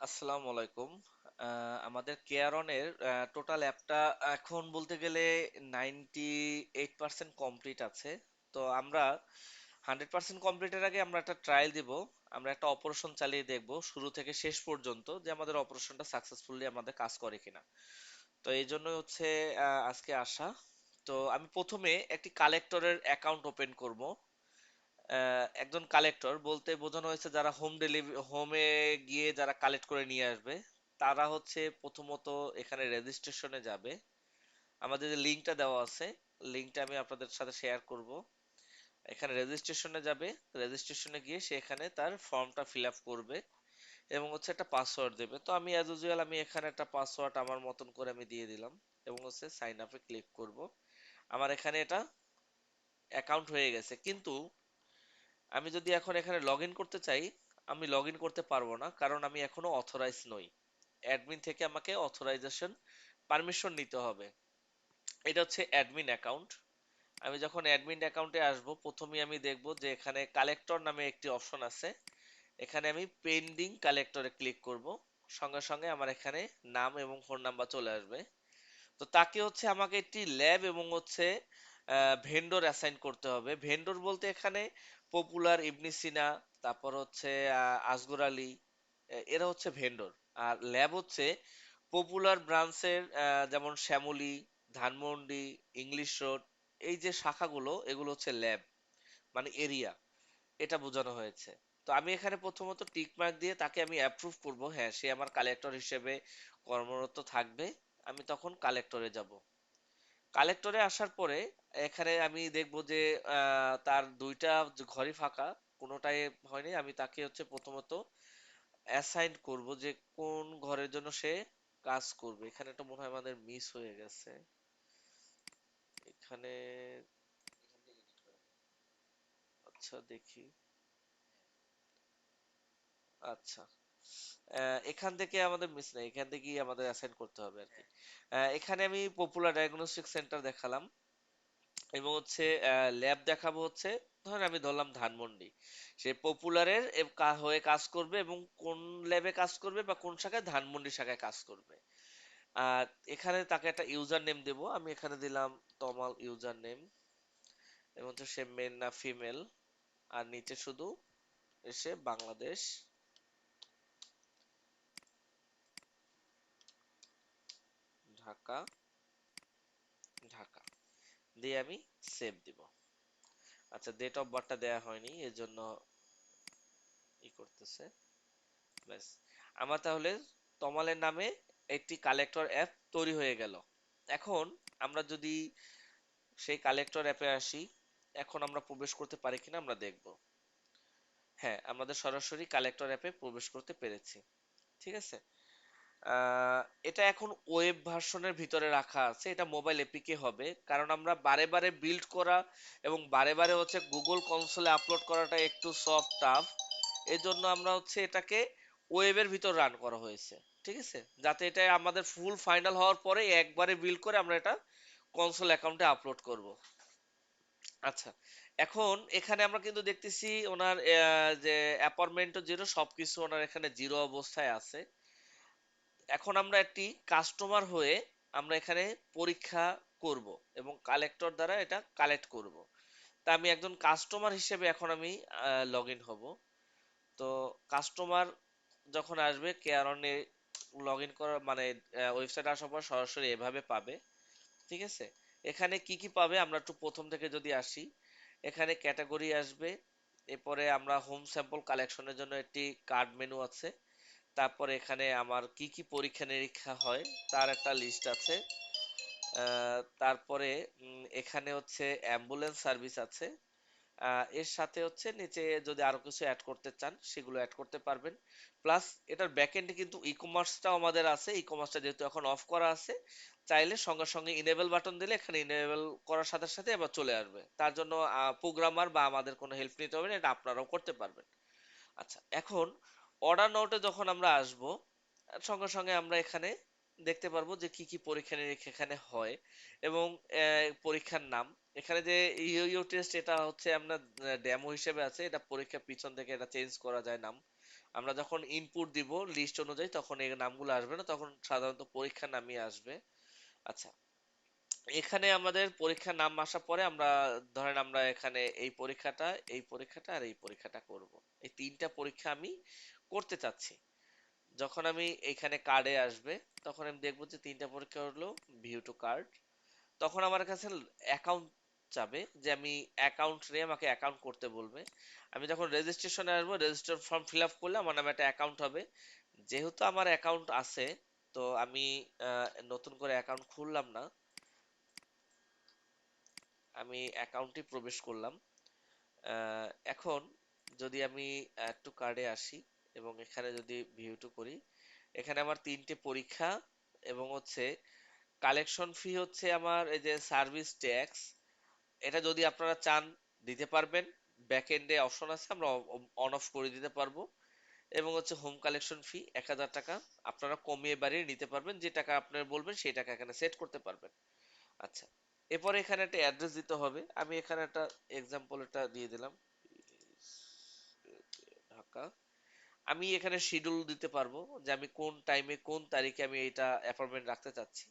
আসসালামু আলাইকুম। আমাদের কেয়ারনের টোটাল অ্যাপটা এখন বলতে গেলে 98% কমপ্লিট আছে। তো আমরা 100% কমপ্লিটের আগে আমরা একটা ট্রায়াল দিব। আমরা একটা অপারেশন চালিয়ে দেখব শুরু থেকে শেষ পর্যন্ত যে আমাদের অপারেশনটা সাকসেসফুলি আমাদের কাজ করে কিনা। তো এই জন্য হচ্ছে আজকে আসা। তো আমি প্রথমে একটি কালেক্টরের অ্যাকাউন্ট ওপেন করব। একজন কালেক্টর বলতে বোঝানো হয়েছে যারা হোমে গিয়ে যারা কালেক্ট করে নিয়ে আসবে, তারা হচ্ছে প্রথমত এখানে রেজিস্ট্রেশনে যাবে। আমাদের যে লিঙ্কটা দেওয়া আছে, লিঙ্কটা আমি আপনাদের সাথে শেয়ার করব। এখানে রেজিস্ট্রেশনে যাবে, রেজিস্ট্রেশনে গিয়ে সে এখানে তার ফর্মটা ফিল আপ করবে এবং হচ্ছে একটা পাসওয়ার্ড দেবে। তো আমি অ্যাজ ইউজুয়াল আমি এখানে একটা পাসওয়ার্ড আমার মতন করে আমি দিয়ে দিলাম এবং হচ্ছে সাইন আপে ক্লিক করব। আমার এখানে এটা অ্যাকাউন্ট হয়ে গেছে, কিন্তু আমি যদি এখন এখানে লগ ইন করতে চাই, আমি লগ ইন করতে পারবো না, কারণ আমি এখনো অথরাইজ নই। অ্যাডমিন থেকে আমাকে অথরাইজেশন পারমিশন নিতে হবে। এটা হচ্ছে অ্যাডমিন অ্যাকাউন্ট। আমি যখন অ্যাডমিন অ্যাকাউন্টে আসব, প্রথমেই আমি দেখব যে এখানে কালেক্টর নামে একটি অপশন আছে। এখানে আমি পেন্ডিং কালেক্টরে ক্লিক করব। সঙ্গে সঙ্গে আমার এখানে নাম এবং ফোন নাম্বার চলে আসবে। তো তাকে হচ্ছে আমাকে একটি ল্যাব এবং হচ্ছে ভেন্ডর অ্যাসাইন করতে হবে। ভেন্ডর বলতে এখানে পপুলার, ইবনে সিনা, তারপর হচ্ছে আসগর আলী, এরা হচ্ছে ভেন্ডর। আর ল্যাব হচ্ছে পপুলার ব্রাঞ্চের, যেমন শ্যামলী, ধানমন্ডি, ইংলিশ রোড, এই যে শাখাগুলো এগুলো হচ্ছে ল্যাব, মানে এরিয়া, এটা বোঝানো হয়েছে। তো আমি এখানে প্রথমত টিক মার্ক দিয়ে তাকে আমি অ্যাপ্রুভ করব, হ্যাঁ সে আমার কালেক্টর হিসেবে কর্মরত থাকবে। আমি তখন কালেক্টরে যাব। কালেক্টরে আসার পরে এখানে আমি দেখব যে তার দুইটা ঘরই ফাঁকা, কোনোটাই হয়নি। আমি তাকে হচ্ছে প্রথমত অ্যাসাইন করব যে কোন ঘরের জন্য সে কাজ করবে। এখানে তো মনে হয় আমাদের মিস হয়ে গেছে। এখানে আচ্ছা দেখি। আচ্ছা, এখান থেকে আমাদের মিস নাই, এখান থেকেই আমাদের অ্যাসাইন করতে হবে আর কি। এখানে আমি পপুলার ডায়াগনস্টিক সেন্টার দেখালাম এবং হচ্ছে ল্যাব দেখাবো হচ্ছে, ধরেন আমি ধরলাম ধানমন্ডি। সে পপুলারের হয়ে কাজ করবে এবং কোন ল্যাবে কাজ করবে বা কোন শাখায়, ধানমন্ডি শাখায় কাজ করবে। আর এখানে তাকে একটা ইউজার নেম দেবো, আমি এখানে দিলাম তমাল ইউজার নেম এবং হচ্ছে সে মেল না ফিমেল। আর নিচে শুধু এসে বাংলাদেশ, ঢাকা, ঢাকা দিয়ে আমি সেভ দিব। আচ্ছা, ডেট অফ বার্থটা দেয়া হয়নি, এর জন্য ই করতেছে। ব্যাস, আমার তাহলে তমালের নামে একটি কালেক্টর অ্যাপ তৈরি হয়ে গেল। এখন আমরা যদি সেই কালেক্টর অ্যাপে আসি, এখন আমরা প্রবেশ করতে পারি কিনা আমরা দেখব। হ্যাঁ, আমাদের সরাসরি কালেক্টর অ্যাপে প্রবেশ করতে পেরেছি। ঠিক আছে। আহ, এটা এখন ওয়েব ভার্সনের ভিতরে রাখা আছে, এটা মোবাইল এপিকে হবে, কারণ আমরা বারে বারে বিল্ড করা এবং বারে বারে হচ্ছে গুগল কনসোলে আপলোড করাটা একটু সফট টাফ। এর জন্য আমরা হচ্ছে এটাকে ওয়েবের ভিতর রান করা হয়েছে। ঠিক আছে, যাতে এটা আমাদের ফুল ফাইনাল হওয়ার পরে একবারে বিল্ড করে আমরা এটা কনসোল অ্যাকাউন্টে আপলোড করব। আচ্ছা, এখন এখানে আমরা কিন্তু দেখতেছি ওনার যে অ্যাপয়েন্টমেন্টও জিরো, সবকিছু ওনার এখানে জিরো অবস্থায় আছে। এখন আমরা একটি কাস্টমার হয়ে আমরা এখানে পরীক্ষা করব এবং কালেক্টর দ্বারা এটা কালেক্ট করব। তা আমি একজন কাস্টমার হিসেবে এখন আমি লগ ইন হব। তো কাস্টমার যখন আসবে কেয়ারনে লগ ইন করা মানে ওয়েবসাইট আসার পর সরাসরি এভাবে পাবে। ঠিক আছে। এখানে কি কি পাবে আমরা একটু প্রথম থেকে যদি আসি, এখানে ক্যাটাগরি আসবে। এরপরে আমরা হোম স্যাম্পল কালেকশনের জন্য একটি কার্ড মেনু আছে। তারপরে এখানে আমার কি কি পরীক্ষা নিরীক্ষা হয় তার একটা লিস্ট আছে। তারপরে এখানে হচ্ছে অ্যাম্বুলেন্স সার্ভিস আছে। এর সাথে হচ্ছে নিচে যদি আরো কিছু অ্যাড করতে চান সেগুলো অ্যাড করতে পারবেন। প্লাস এটার ব্যাকএন্ডে কিন্তু ই কমার্সটাও আমাদের আছে। ই কমার্সটা যেহেতু এখন অফ করা আছে, চাইলে সঙ্গে সঙ্গে ইনেবল বাটন দিলে এখানে ইনেবল করার সাথে সাথে আবার চলে আসবে। তার জন্য প্রোগ্রামার বা আমাদের কোনো হেল্প নিতে হবে না, এটা আপনারাও করতে পারবেন। আচ্ছা, এখন অর্ডার নোটে যখন আমরা আসব, সঙ্গে সঙ্গে আমরা এখানে দেখতে পারবো যে কি কি পরীক্ষা নিরীক্ষা এখানে হয় এবং পরীক্ষার নাম। এখানে যে ইউ ইউ টেস্ট, এটা হচ্ছে আমরা ডেমো হিসেবে আছে, এটা পরীক্ষার পিছন থেকে এটা চেঞ্জ করা যায় নাম। আমরা যখন ইনপুট দিব লিস্ট অনুযায়ী তখন এই নামগুলো আসবে না, তখন সাধারণত পরীক্ষার নামই আসবে। আচ্ছা, এখানে আমাদের পরীক্ষার নাম আসার পরে আমরা ধরেন আমরা এখানে এই পরীক্ষাটা আর এই পরীক্ষাটা করব। এই তিনটা পরীক্ষা আমি করতে চাচ্ছি। যখন আমি এখানে কার্ডে আসবে তখন আমি দেখবো যে তিনটা পরীক্ষা হলো ভিউ টু কার্ড। তখন আমার কাছে অ্যাকাউন্ট চাবে, যে আমি অ্যাকাউন্ট নিয়ে আমাকে অ্যাকাউন্ট করতে বলবে। আমি যখন রেজিস্ট্রেশনে আসবো রেজিস্টার ফর্ম ফিল আপ করলে আমার নামে একটা অ্যাকাউন্ট হবে। যেহেতু আমার অ্যাকাউন্ট আছে, তো আমি নতুন করে অ্যাকাউন্ট খুললাম না, আমি অ্যাকাউন্টে প্রবেশ করলাম। এখন যদি আমি অ্যাড টু কার্ডে আসি এবং এখানে যদি ভিউ টু করি, এখানে আমার তিনটে পরীক্ষা এবং হচ্ছে কালেকশন ফি হচ্ছে আমার এই যে সার্ভিস ট্যাক্স, এটা যদি আপনারা চান দিতে পারবেন। ব্যাক এন্ডে অপশন আছে, আমরা অন অফ করে দিতে পারবো। এবং হচ্ছে হোম কালেকশন ফি 1,000 টাকা, আপনারা কমিয়ে বাড়িয়ে নিতে পারবেন, যে টাকা আপনারা বলবেন সেই টাকা এখানে সেট করতে পারবেন। আচ্ছা, এরপরে এখানে একটা অ্যাড্রেস দিতে হবে, আমি এখানে একটা এক্সাম্পল এটা দিয়ে দিলাম, ঢাকা। আমি এখানে শিডিউল দিতে পারবো যে আমি কোন টাইমে কোন তারিখে আমি এটা অ্যাপয়েন্টমেন্ট রাখতে চাচ্ছি।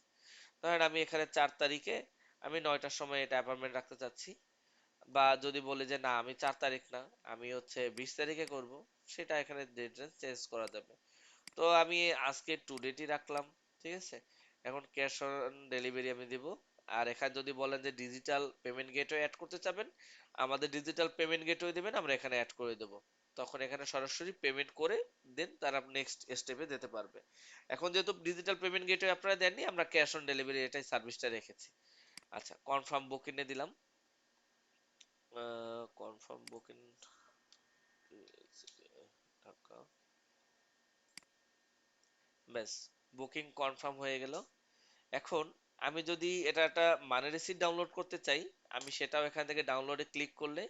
ধরেন আমি এখানে 4 তারিখে আমি 9টার সময় এটা অ্যাপয়েন্টমেন্ট রাখতে চাচ্ছি। বা যদি বলি যে না আমি 4 তারিখ না, আমি হচ্ছে 20 তারিখে করব, সেটা এখানে ডেট চেঞ্জ করা যাবে। তো আমি আজকে টু ডেটই রাখলাম, ঠিক আছে। এখন ক্যাশ অন ডেলিভারি আমি দিব। আর এখানে যদি বলেন যে ডিজিটাল পেমেন্ট গেটওয়ে অ্যাড করতে চাবেন, আমাদের ডিজিটাল পেমেন্ট গেটওয়ে দিবেন, আমরা এখানে অ্যাড করে দেব। তখন এখানে সরাসরি পেমেন্ট করে দেন, তারা নেক্সট স্টেপে যেতে পারবে। এখন যেহেতু ডিজিটাল পেমেন্ট গেটওয়ে আপনারা দেননি, আমরা ক্যাশ অন ডেলিভারি এটাই সার্ভিসটা রেখেছি। আচ্ছা, কনফার্ম বুকিং এ দিলাম। কনফার্ম বুকিং ঢাকা, ব্যাস, বুকিং কনফার্ম হয়ে গেল। এখন আমি যদি এটা একটা মানি রিসিট ডাউনলোড করতে চাই, আমি সেটাও এখান থেকে ডাউনলোডে ক্লিক করলে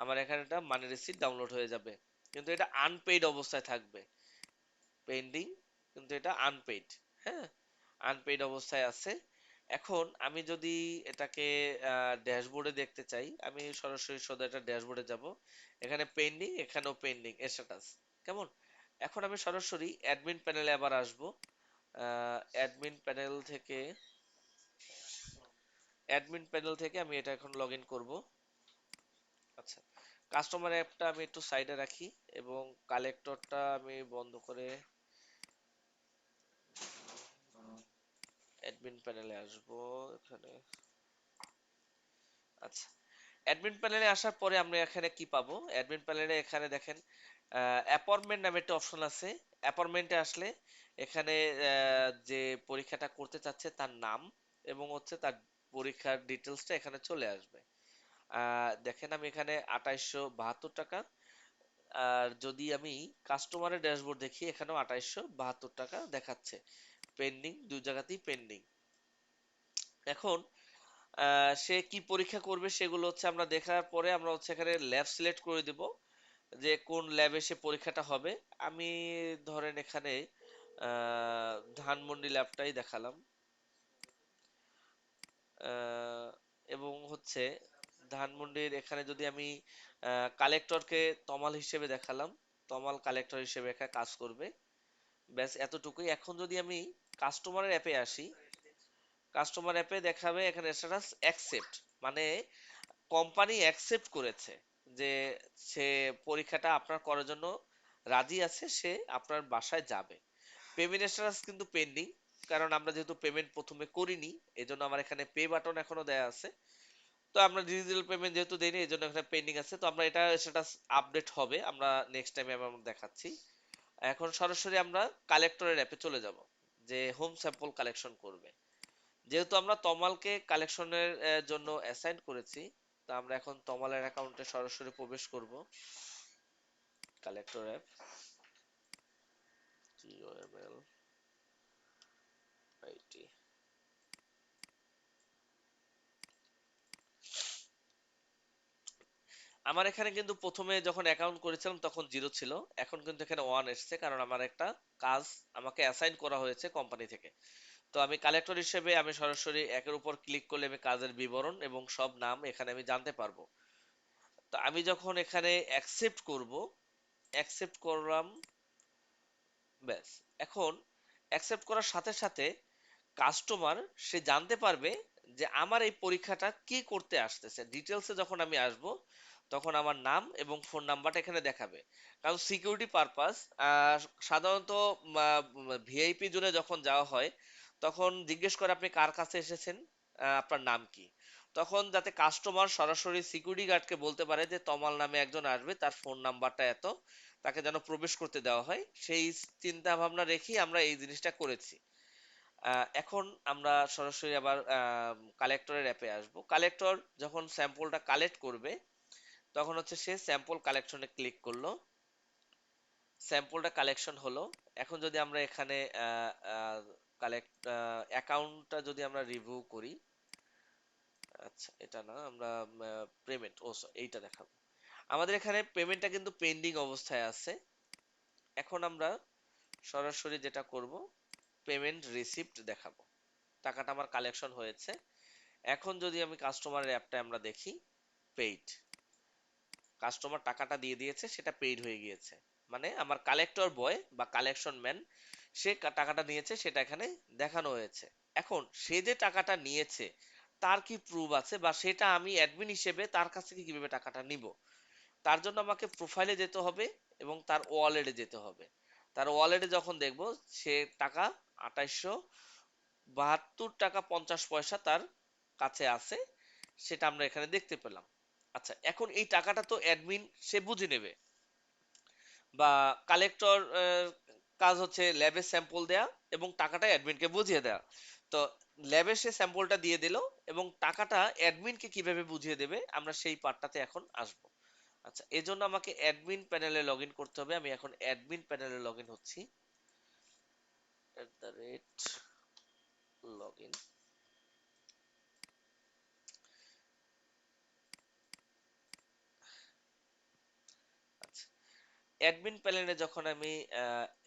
আমার এখানে একটা মানি রিসিট ডাউনলোড হয়ে যাবে। কিন্তু এটা আনপেইড অবস্থায় থাকবে, পেন্ডিং, কিন্তু এটা আনপেইড। হ্যাঁ, আনপেইড অবস্থায় আছে। এখন আমি যদি এটাকে ড্যাশবোর্ডে দেখতে চাই, আমি সরাসরি সোজা এটা ড্যাশবোর্ডে যাব। এখানে পেন্ডিং, এখানেও পেন্ডিং স্ট্যাটাস, কেমন। এখন আমি সরাসরি অ্যাডমিন প্যানেলে আবার আসব। অ্যাডমিন প্যানেল থেকে আমি এটা এখন লগ ইন করবো। আচ্ছা, কাস্টমার অ্যাপটা আমি একটু সাইডে রাখি এবং কালেক্টরটা আমি বন্ধ করে অ্যাডমিন প্যানেলে আসবো এখানে। আচ্ছা, অ্যাডমিন প্যানেলে আসার পরে আমরা এখানে কি পাবো, অ্যাডমিন প্যানেলে এখানে দেখেন অ্যাপয়েন্টমেন্ট নামে একটা অপশন আছে। অ্যাপয়েন্টমেন্টে আসলে এখানে যে পরীক্ষাটা করতে চাচ্ছে তার নাম এবং হচ্ছে তার পরীক্ষার ডিটেলসটা এখানে চলে আসবে। দেখেন আমি এখানে 2872 টাকা। আর যদি আমি কাস্টমারের ড্যাশবোর্ড দেখি, এখানেও 2872 টাকা দেখাচ্ছে। পেন্ডিং, দুই জায়গাতেই পেন্ডিং। এখন সে কি পরীক্ষা করবে সেগুলো হচ্ছে আমরা দেখার পরে আমরা হচ্ছে এখানে ল্যাব সিলেক্ট করে দিব, যে কোন ল্যাবে সে পরীক্ষাটা হবে। আমি ধরেন এখানে ধানমন্ডি ল্যাবটাই দেখালাম। আহ, এবং হচ্ছে ধানমন্ডির এখানে যদি আমি কালেক্টরকে তমাল হিসেবে দেখালাম, তমাল কালেক্টর হিসেবে একা কাজ করবে। ব্যাস এতটুকুই। এখন যদি আমি কাস্টমারের অ্যাপে আসি, কাস্টমার অ্যাপে দেখাবে এখানে স্ট্যাটাস অ্যাকসেপ্ট, মানে কোম্পানি অ্যাকসেপ্ট করেছে যে সে পরীক্ষাটা আপনার করার জন্য রাজি আছে, সে আপনার বাসায় যাবে। পেমেন্ট স্ট্যাটাস কিন্তু পেন্ডিং, কারণ আমরা যেহেতু পেমেন্ট প্রথমে করিনি, এজন্য আমার এখানে পে বাটন এখনো দেয়া আছে। তো আমরা ডিজিটাল পেমেন্ট যেহেতু দেইনি, এই জন্য এখানে পেন্ডিং আছে। তো আমরা এটা স্ট্যাটাস আপডেট হবে, আমরা নেক্সট টাইমে আমরা দেখাচ্ছি। এখন সরাসরি আমরা কালেক্টরের অ্যাপে চলে যাব, যে হোম স্যাম্পল কালেকশন করবে। যেহেতু আমরা তমালকে কালেকশনের জন্য অ্যাসাইন করেছি, তো আমরা এখন তমালের অ্যাকাউন্টে সরাসরি প্রবেশ করব। Collector app, GOML IT. আমার এখানে কিন্তু প্রথমে যখন অ্যাকাউন্ট করেছিলাম তখন 0 ছিল, এখন কিন্তু এখানে 1 এসেছে, কারণ আমার একটা কাজ আমাকে অ্যাসাইন করা হয়েছে কোম্পানি থেকে। তো আমি কালেক্টর হিসেবে আমি সরাসরি একের উপর ক্লিক করলে আমি কাজের বিবরণ এবং সব নাম এখানে আমি জানতে পারবো। তো আমি যখন এখানে অ্যাকসেপ্ট করব, অ্যাকসেপ্ট করলাম, ব্যাস। এখন অ্যাকসেপ্ট করার সাথে সাথে কাস্টমার সে জানতে পারবে যে আমার এই পরীক্ষাটা কি করতে আসতেছে। ডিটেলসে যখন আমি আসব তখন আমার নাম এবং ফোন নাম্বারটা এখানে দেখাবে। কারণ সিকিউরিটি পারপাস সাধারণত ভিআইপি জোনে যখন যাওয়া হয় তখন জিজ্ঞেস করে আপনি কার কাছে এসেছেন, আপনার নাম কি। তখন যাতে কাস্টমার সরাসরি সিকিউরিটি গার্ডকে বলতে পারে যে তমাল নামে একজন আসবে, তার ফোন নাম্বারটা এত, তাকে যেন প্রবেশ করতে দেওয়া হয়, সেই চিন্তা ভাবনা রেখেই আমরা এই জিনিসটা করেছি। এখন আমরা সরাসরি আবার কালেক্টরের অ্যাপে আসব। কালেক্টর যখন স্যাম্পলটা কালেক্ট করবে তখন হচ্ছে সে স্যাম্পল কালেকশনে ক্লিক করলো, স্যাম্পলটা কালেকশন হলো। এখন যদি আমরা এখানে কালেক্ট অ্যাকাউন্টটা যদি আমরা রিভিউ করি, আচ্ছা এটা না, আমরা পেমেন্ট, এইটা দেখাবো। আমাদের এখানে পেমেন্টটা কিন্তু পেন্ডিং অবস্থায় আছে। এখন আমরা সরাসরি যেটা করব, পেমেন্ট রিসিপ্ট দেখাবো, টাকাটা আমার কালেকশন হয়েছে। এখন যদি আমি কাস্টমারের অ্যাপটা আমরা দেখি, পেইড, কাস্টমার টাকাটা দিয়ে দিয়েছে, সেটা পেইড হয়ে গিয়েছে। মানে আমার কালেক্টর বয় বা কালেকশন ম্যান সে টাকাটা নিয়েছে, সেটা এখানে দেখানো হয়েছে। এখন সে যে টাকাটা নিয়েছে তার কি প্রুফ আছে, বা সেটা আমি অ্যাডমিন হিসেবে তার কাছ থেকে কিভাবে টাকাটা নিব? তার জন্য আমাকে প্রোফাইলে যেতে হবে এবং তার ওয়ালেটে যেতে হবে। তার ওয়ালেটে যখন দেখব সে টাকা 2872 টাকা 50 পয়সা তার কাছে আছে, সেটা আমরা এখানে দেখতে পেলাম। আচ্ছা, এখন এই টাকাটা তো অ্যাডমিন সে বুঝে নেবে, বা কালেক্টর কাজ হচ্ছে ল্যাবে স্যাম্পল দেয়া এবং টাকাটা অ্যাডমিনকে বুঝিয়ে দেয়া। তো ল্যাবে সে স্যাম্পলটা দিয়ে দিল এবং টাকাটা অ্যাডমিনকে কিভাবে বুঝিয়ে দেবে আমরা সেই পার্টটাতে এখন আসব। আচ্ছা, এজন্য আমাকে অ্যাডমিন প্যানেলে লগ ইন করতে হবে। আমি এখন অ্যাডমিন প্যানেলে লগ ইন হচ্ছি। Log in. আচ্ছা, অ্যাডমিন প্যানেলে যখন আমি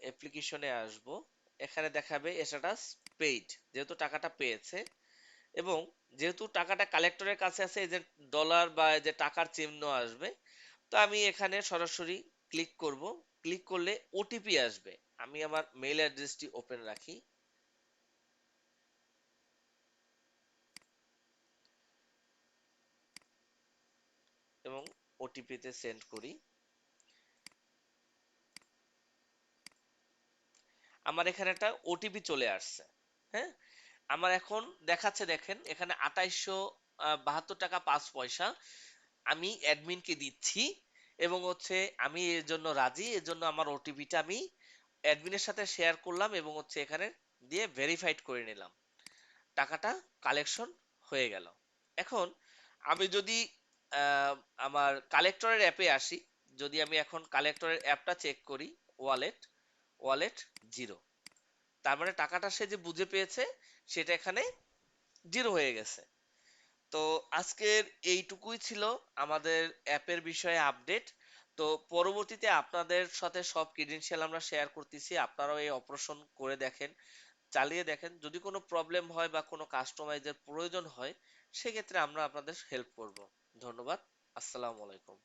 অ্যাপ্লিকেশনে আসব, এখানে দেখাবে স্ট্যাটাস পেইড, যেহেতু টাকাটা পেয়েছে এবং যেহেতু টাকাটা কালেক্টরের কাছে আছে, এই যে ডলার বা এই যে টাকার চিহ্ন আসবে। তো আমি এখানে সরাসরি ক্লিক করব। ক্লিক করলে ওটিপি আসবে। আমি আমার মেইল অ্যাড্রেসটি ওপেন রাখি এবং ওটিপিতে সেন্ড করি। আমার এখানে একটা ওটিপি চলে আসছে। হ্যাঁ, আমার এখন দেখাচ্ছে, দেখেন এখানে 2872 টাকা 5 পয়সা আমি অ্যাডমিনকে দিচ্ছি এবং হচ্ছে আমি এর জন্য রাজি, এর জন্য আমার ওটিপিটা আমি অ্যাডমিনের সাথে শেয়ার করলাম এবং হচ্ছে এখানে দিয়ে ভেরিফাইড করে নিলাম। টাকাটা কালেকশন হয়ে গেল। এখন আমি যদি আহ, আমার কালেক্টরের অ্যাপে আসি, যদি আমি এখন কালেক্টরের অ্যাপটা চেক করি, ওয়ালেট, ওয়ালেট জিরো, তার মানে টাকাটা সে যে বুঝে পেয়েছে সেটা এখানে জিরো হয়ে গেছে। তো আজকের এইটুকুই ছিল আমাদের অ্যাপের বিষয়ে আপডেট। তো পরবর্তীতে আপনাদের সাথে সব ক্রিডেনশিয়াল আমরা শেয়ার করতেছি, আপনারাও এই অপারেশন করে দেখেন, চালিয়ে দেখেন। যদি কোনো প্রবলেম হয় বা কোনো কাস্টমাইজের প্রয়োজন হয় সেক্ষেত্রে আমরা আপনাদের হেল্প করব। ধন্যবাদ। আসসালামু আলাইকুম।